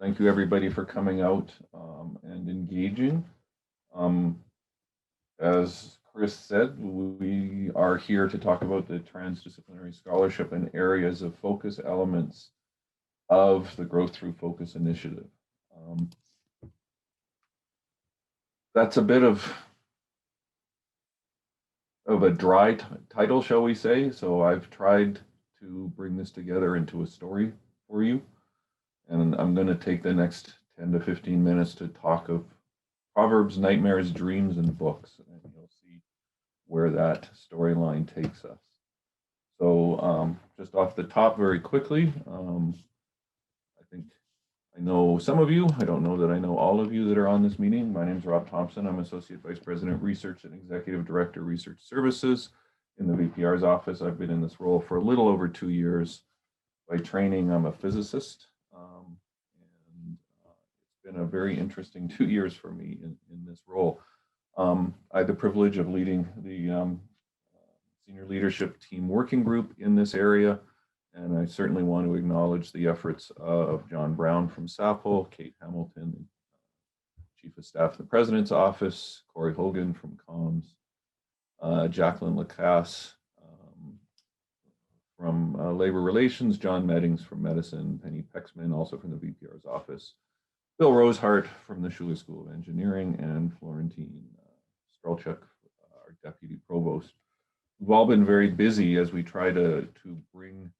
Thank you everybody for coming out and engaging. Um, as Chris said, we are here to talk about the transdisciplinary scholarship and areas of focus elements of the Growth Through Focus initiative. That's a bit of a dry title, shall we say. So I've tried to bring this together into a story for you. And I'm going to take the next 10 to 15 minutes to talk of Proverbs, nightmares, dreams, and books. And you'll see where that storyline takes us. So just off the top very quickly, I think I know some of you. I don't know that I know all of you that are on this meeting. My name is Rob Thompson. I'm Associate Vice President, Research and Executive Director, Research Services in the VPR's office. I've been in this role for a little over 2 years. By training, I'm a physicist. And it's been a very interesting 2 years for me in this role. I had the privilege of leading the senior leadership team working group in this area. And I certainly want to acknowledge the efforts of John Brown from SAPL, Kate Hamilton, Chief of Staff of the President's Office, Corey Hogan from Comms, Jacqueline Lacasse from Labor Relations, John Meddings from Medicine, Penny Pexman, also from the VPR's office, Bill Rosehart from the Schuler School of Engineering, and Florentine Strelchuk, our Deputy Provost. We've all been very busy as we try to bring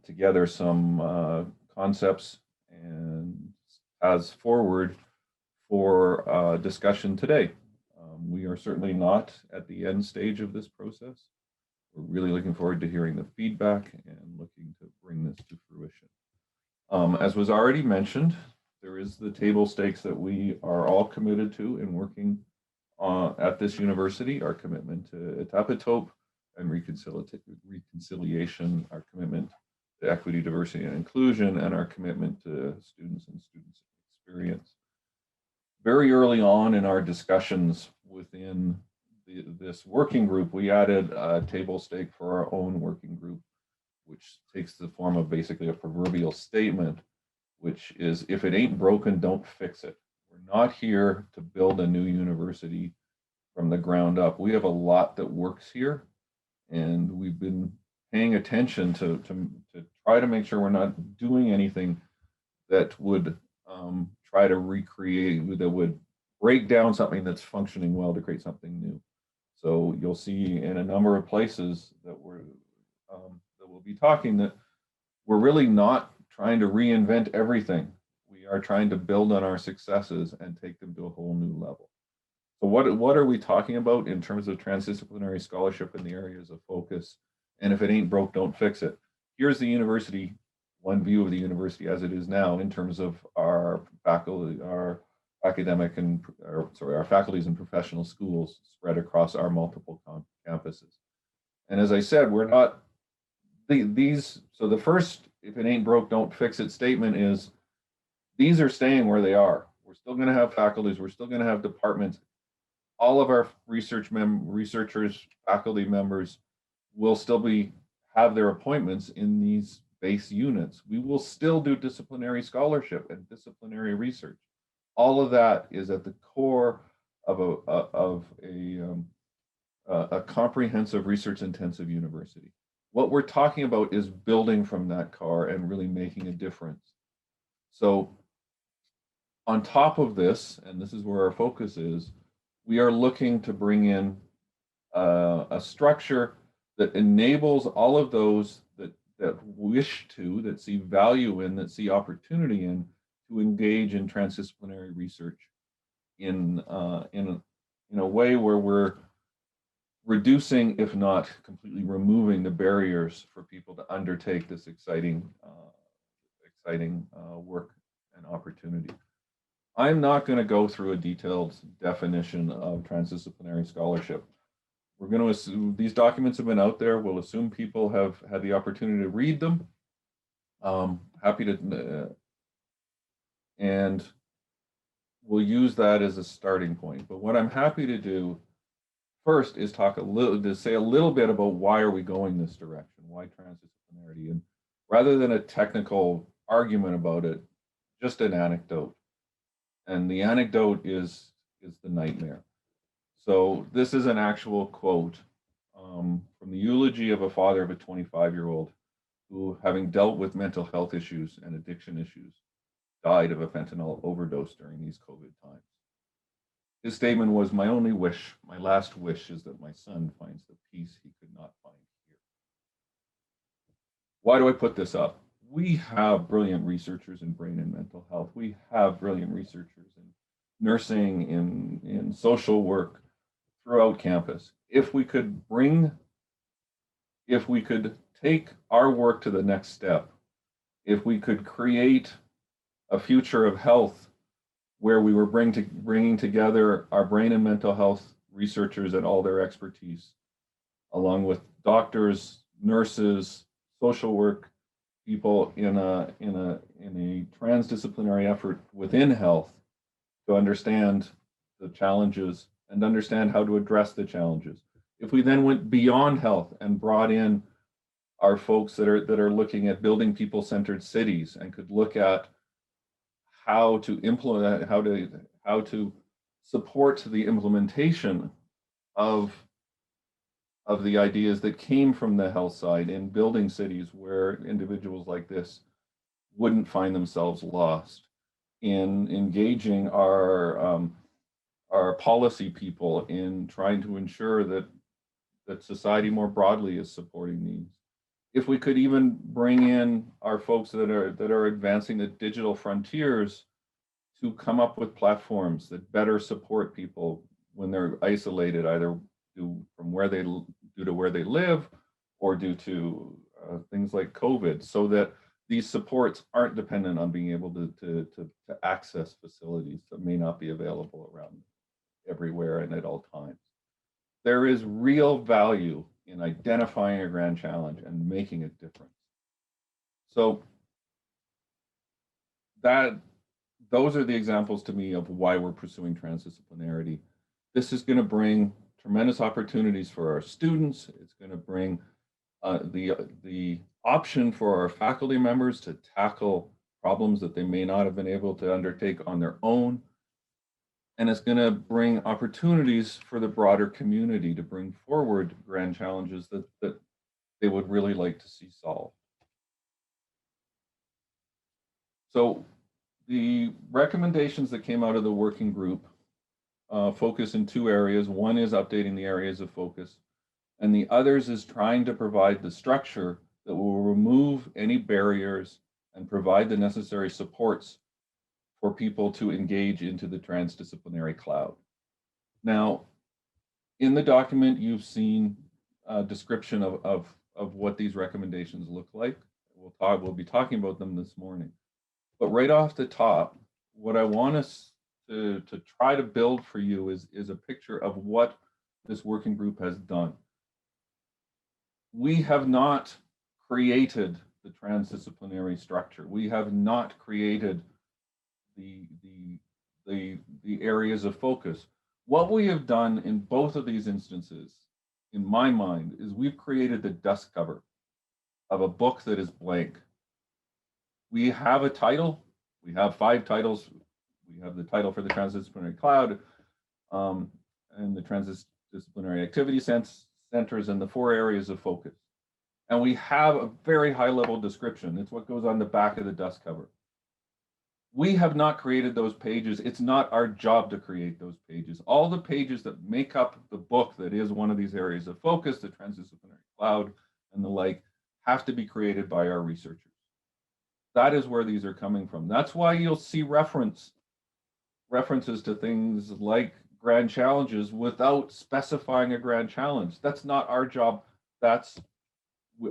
together some concepts and paths forward for discussion today. We are certainly not at the end stage of this process. We're really looking forward to hearing the feedback and looking to bring this to fruition. As was already mentioned, there is the table stakes that we are all committed to in working at this university, our commitment to etapeotope and reconciliation, our commitment to equity, diversity, and inclusion, and our commitment to students and students' experience. Very early on in our discussions within this working group, we added a table stake for our own working group, which takes the form of basically a proverbial statement, which is, if it ain't broken, don't fix it. We're not here to build a new university from the ground up. We have a lot that works here, and we've been paying attention to try to make sure we're not doing anything that would try to recreate, that would break down something that's functioning well to create something new. So you'll see in a number of places that we'll be talking that we're really not trying to reinvent everything. We are trying to build on our successes and take them to a whole new level. So what are we talking about in terms of transdisciplinary scholarship in the areas of focus? And if it ain't broke, don't fix it. Here's the university, one view of the university as it is now in terms of our faculty, our academic and, our faculties and professional schools spread across our multiple campuses. And as I said, we're not, so the first, if it ain't broke, don't fix it statement is, these are staying where they are. We're still gonna have faculties, we're still gonna have departments. All of our researchers, faculty members will still have their appointments in these base units. We will still do disciplinary scholarship and disciplinary research. All of that is at the core of a comprehensive research-intensive university. What we're talking about is building from that car and really making a difference. So on top of this, and this is where our focus is, we are looking to bring in a structure that enables all of those that wish to, that see value in, that see opportunity in, to engage in transdisciplinary research in a way where we're reducing, if not completely removing, the barriers for people to undertake this exciting work and opportunity. I'm not going to go through a detailed definition of transdisciplinary scholarship. We're going to assume these documents have been out there. We'll assume people have had the opportunity to read them. Happy to, and we'll use that as a starting point. But what I'm happy to do first is say a little bit about why are we going this direction, why transdisciplinarity, and rather than a technical argument about it, just an anecdote. And the anecdote is the nightmare. So this is an actual quote from the eulogy of a father of a 25-year-old who, having dealt with mental health issues and addiction issues, died of a fentanyl overdose during these COVID times. His statement was, "My only wish, my last wish, is that my son finds the peace he could not find here." Why do I put this up? We have brilliant researchers in brain and mental health. We have brilliant researchers in nursing, in social work throughout campus. If we could take our work to the next step, if we could create a future of health where we were bringing together our brain and mental health researchers and all their expertise, along with doctors, nurses, social work people in a transdisciplinary effort within health to understand the challenges and understand how to address the challenges. If we then went beyond health and brought in our folks that are looking at building people-centered cities and could look at how to implement, how to support the implementation of the ideas that came from the health side in building cities where individuals like this wouldn't find themselves lost, in engaging our policy people in trying to ensure that society more broadly is supporting these. If we could even bring in our folks that are advancing the digital frontiers to come up with platforms that better support people when they're isolated, either due to where they live or due to things like COVID, so that these supports aren't dependent on being able to access facilities that may not be available around everywhere and at all times. There is real value in identifying a grand challenge and making a difference. So those are the examples to me of why we're pursuing transdisciplinarity. This is going to bring tremendous opportunities for our students. It's going to bring the option for our faculty members to tackle problems that they may not have been able to undertake on their own. And it's going to bring opportunities for the broader community to bring forward grand challenges that they would really like to see solved. So the recommendations that came out of the working group focus in two areas. One is updating the areas of focus, and the others is trying to provide the structure that will remove any barriers and provide the necessary supports for people to engage into the transdisciplinary cloud. Now, in the document, you've seen a description of what these recommendations look like. We'll be talking about them this morning. But right off the top, what I want us to try to build for you is a picture of what this working group has done. We have not created the transdisciplinary structure. We have not created the areas of focus. What we have done in both of these instances, in my mind, is we've created the dust cover of a book that is blank. We have a title. We have 5 titles. We have the title for the Transdisciplinary Cloud and the Transdisciplinary Activity Centers and the 4 areas of focus. And we have a very high level description. It's what goes on the back of the dust cover. We have not created those pages. It's not our job to create those pages. All the pages that make up the book that is one of these areas of focus, the Transdisciplinary Cloud and the like, have to be created by our researchers. That is where these are coming from. That's why you'll see references to things like grand challenges without specifying a grand challenge. That's not our job.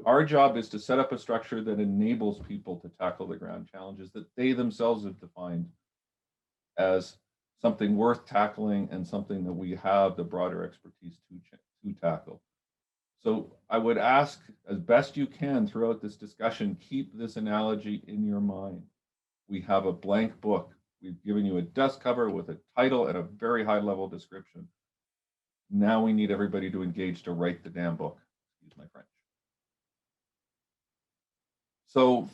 Our job is to set up a structure that enables people to tackle the grand challenges that they themselves have defined as something worth tackling and something that we have the broader expertise to tackle. So I would ask, as best you can throughout this discussion, keep this analogy in your mind. We have a blank book. We've given you a dust cover with a title and a very high level description. Now we need everybody to engage to write the damn book. Excuse my French. So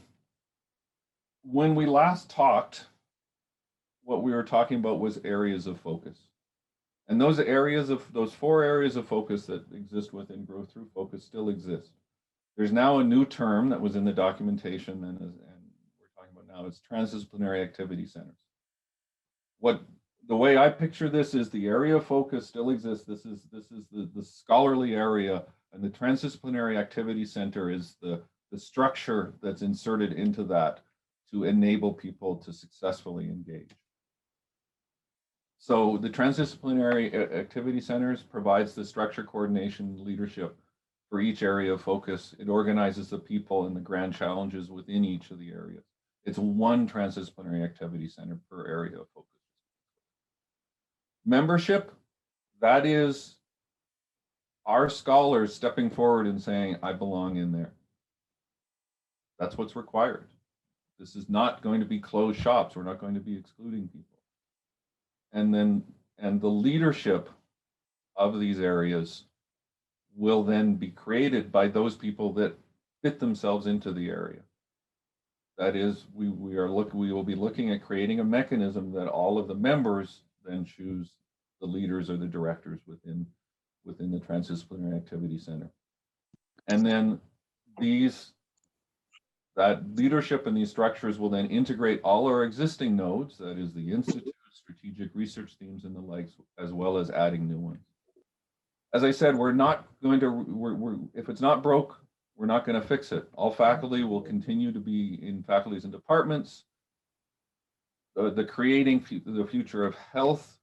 when we last talked, what we were talking about was areas of focus. And those four areas of focus that exist within Growth Through Focus still exist. There's now a new term that was in the documentation and we're talking about now, it's transdisciplinary activity centers. The way I picture this is the area of focus still exists. This is the scholarly area, and the transdisciplinary activity center is the structure that's inserted into that to enable people to successfully engage. So the transdisciplinary activity centers provides the structure, coordination, leadership for each area of focus. It organizes the people and the grand challenges within each of the areas. It's one transdisciplinary activity center per area of focus. Membership, that is our scholars stepping forward and saying, I belong in there. That's what's required. This is not going to be closed shops. We're not going to be excluding people. And the leadership of these areas will then be created by those people that fit themselves into the area. That is, we will be looking at creating a mechanism that all of the members then choose the leaders or the directors within the Transdisciplinary Activity Center. And then that leadership and these structures will then integrate all our existing nodes, that is the Institute, strategic research themes and the likes, as well as adding new ones. As I said, we're not going to, if it's not broke, we're not going to fix it. All faculty will continue to be in faculties and departments. The creating the future of health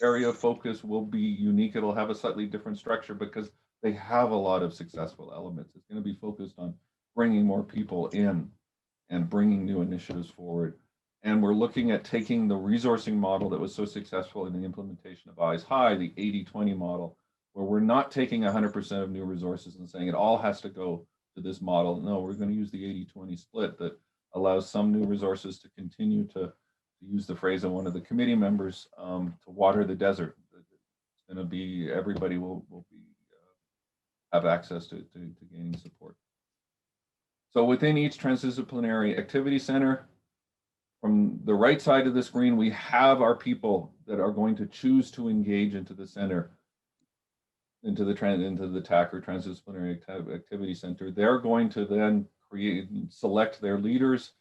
area of focus will be unique. It'll have a slightly different structure because they have a lot of successful elements. It's going to be focused on bringing more people in and bringing new initiatives forward. And we're looking at taking the resourcing model that was so successful in the implementation of Eyes High, the 80-20 model, where we're not taking 100% of new resources and saying it all has to go to this model. No, we're going to use the 80-20 split that allows some new resources to continue to use the phrase of one of the committee members, to water the desert. It's going to be, everybody will be have access to gaining support. So within each transdisciplinary activity center, from the right side of the screen, we have our people that are going to choose to engage into the center, into the TAC or Transdisciplinary Activity Center. They're going to then select their leaders,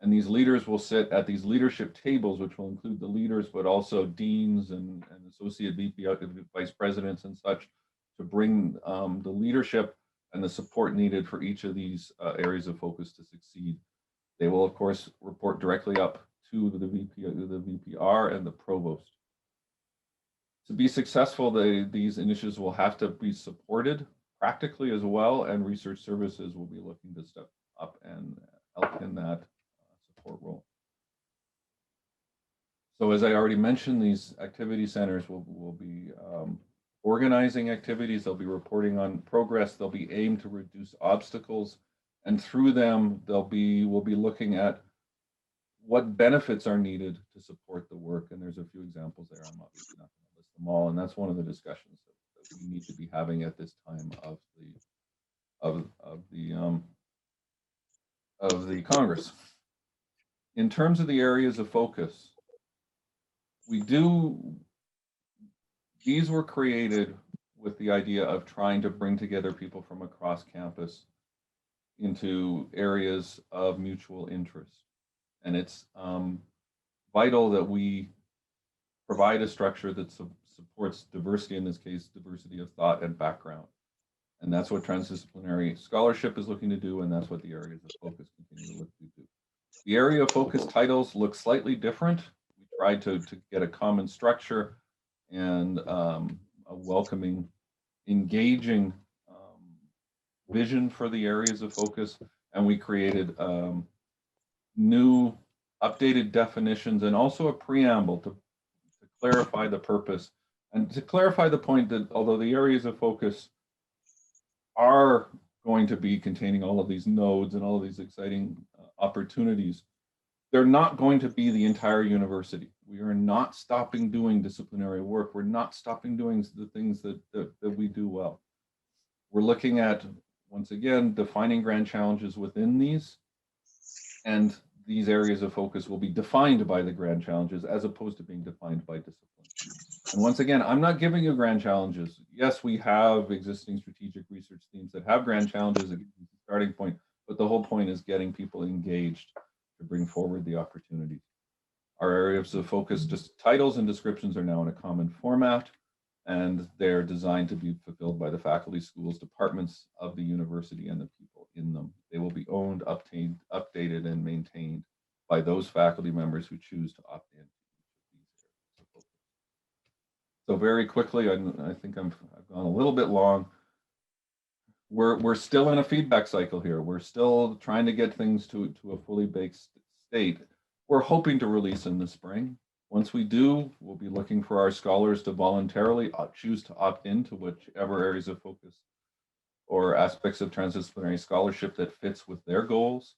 and these leaders will sit at these leadership tables, which will include the leaders, but also deans and associate VP, vice presidents and such, to bring the leadership and the support needed for each of these areas of focus to succeed. They will, of course, report directly up to the VPR and the provost. To be successful, these initiatives will have to be supported practically as well, and research services will be looking to step up and help in that support role. So as I already mentioned, these activity centers will be organizing activities. They'll be reporting on progress. They'll be aimed to reduce obstacles. And through them, we'll be looking at what benefits are needed to support the work. And there's a few examples there. I'm obviously not going to list them all. And that's one of the discussions that we need to be having at this time of the Congress. In terms of the areas of focus, these were created with the idea of trying to bring together people from across campus into areas of mutual interest. And it's vital that we provide a structure that supports diversity, in this case, diversity of thought and background. And that's what transdisciplinary scholarship is looking to do, and that's what the areas of focus continue to look to do. The area of focus titles look slightly different. We tried to get a common structure and a welcoming, engaging vision for the areas of focus, and we created new updated definitions and also a preamble to clarify the purpose and to clarify the point that although the areas of focus are going to be containing all of these nodes and all of these exciting opportunities, they're not going to be the entire university. We are not stopping doing disciplinary work. We're not stopping doing the things that we do well. We're looking at, once again, defining grand challenges within these And these areas of focus will be defined by the grand challenges as opposed to being defined by discipline. And once again, I'm not giving you grand challenges. Yes, we have existing strategic research themes that have grand challenges as a starting point, but the whole point is getting people engaged to bring forward the opportunities. Our areas of focus, just titles and descriptions, are now in a common format, and they're designed to be fulfilled by the faculty, schools, departments of the university and the people in them. They will be owned, obtained, updated, and maintained by those faculty members who choose to opt in. So very quickly, I think I've gone a little bit long. We're still in a feedback cycle here. We're still trying to get things to a fully baked state. We're hoping to release in the spring. Once we do, we'll be looking for our scholars to voluntarily choose to opt into whichever areas of focus or aspects of transdisciplinary scholarship that fits with their goals.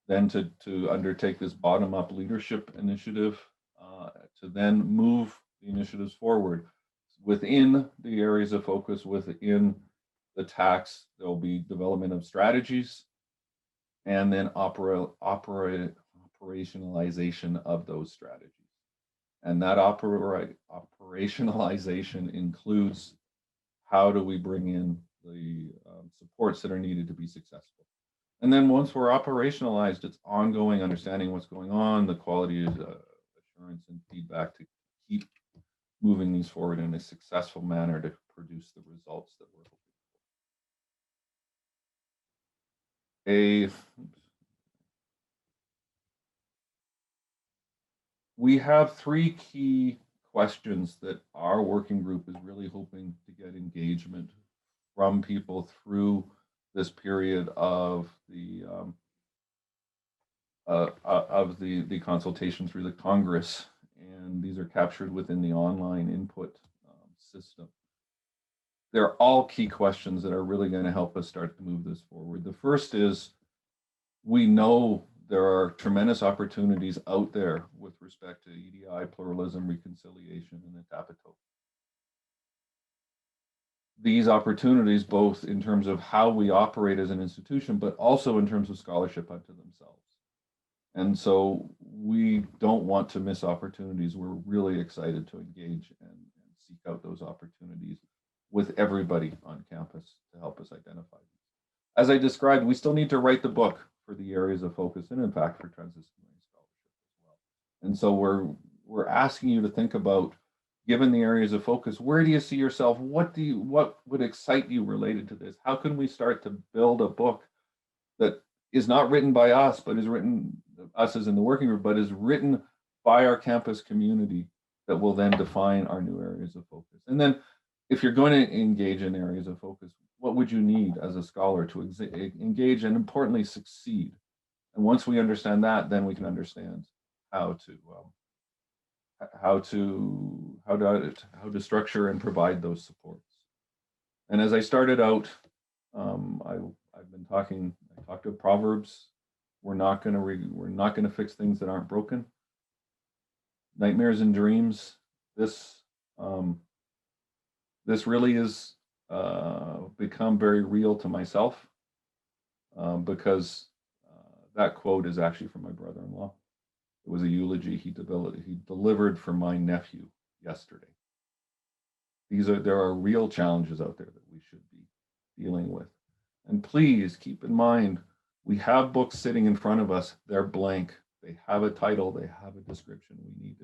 Then to undertake this bottom-up leadership initiative, to then move the initiatives forward within the areas of focus, within the tax. There will be development of strategies, and then operationalization of those strategies. And that operationalization includes how do we bring in the supports that are needed to be successful. And then once we're operationalized, it's ongoing understanding what's going on, the quality assurance and feedback to keep moving these forward in a successful manner to produce the results that we're hoping for. We have 3 key questions that our working group is really hoping to get engagement from people through this period of the consultation through the Congress, and these are captured within the online input system. They're all key questions that are really going to help us start to move this forward. The first is, we know there are tremendous opportunities out there with respect to EDI, pluralism, reconciliation, and Etapato. These opportunities, both in terms of how we operate as an institution, but also in terms of scholarship unto themselves. And so we don't want to miss opportunities. We're really excited to engage and seek out those opportunities with everybody on campus to help us identify these. As I described, we still need to write the book for the areas of focus and impact for transdisciplinary scholarship as well. And so we're asking you to think about, given the areas of focus, where do you see yourself? What would excite you related to this? How can we start to build a book that is not written by us, but is written, us as in the working group, but is written by our campus community that will then define our new areas of focus? And then if you're going to engage in areas of focus, what would you need as a scholar to engage and importantly succeed? And once we understand that, then we can understand how to structure and provide those supports. And as I started out, I've been talking. I talked about Proverbs. We're not going to fix things that aren't broken. Nightmares and dreams. This really is become very real to myself, because that quote is actually from my brother-in-law. It was a eulogy he delivered for my nephew yesterday. There are real challenges out there that we should be dealing with. And please keep in mind, we have books sitting in front of us. They're blank. They have a title. They have a description. We need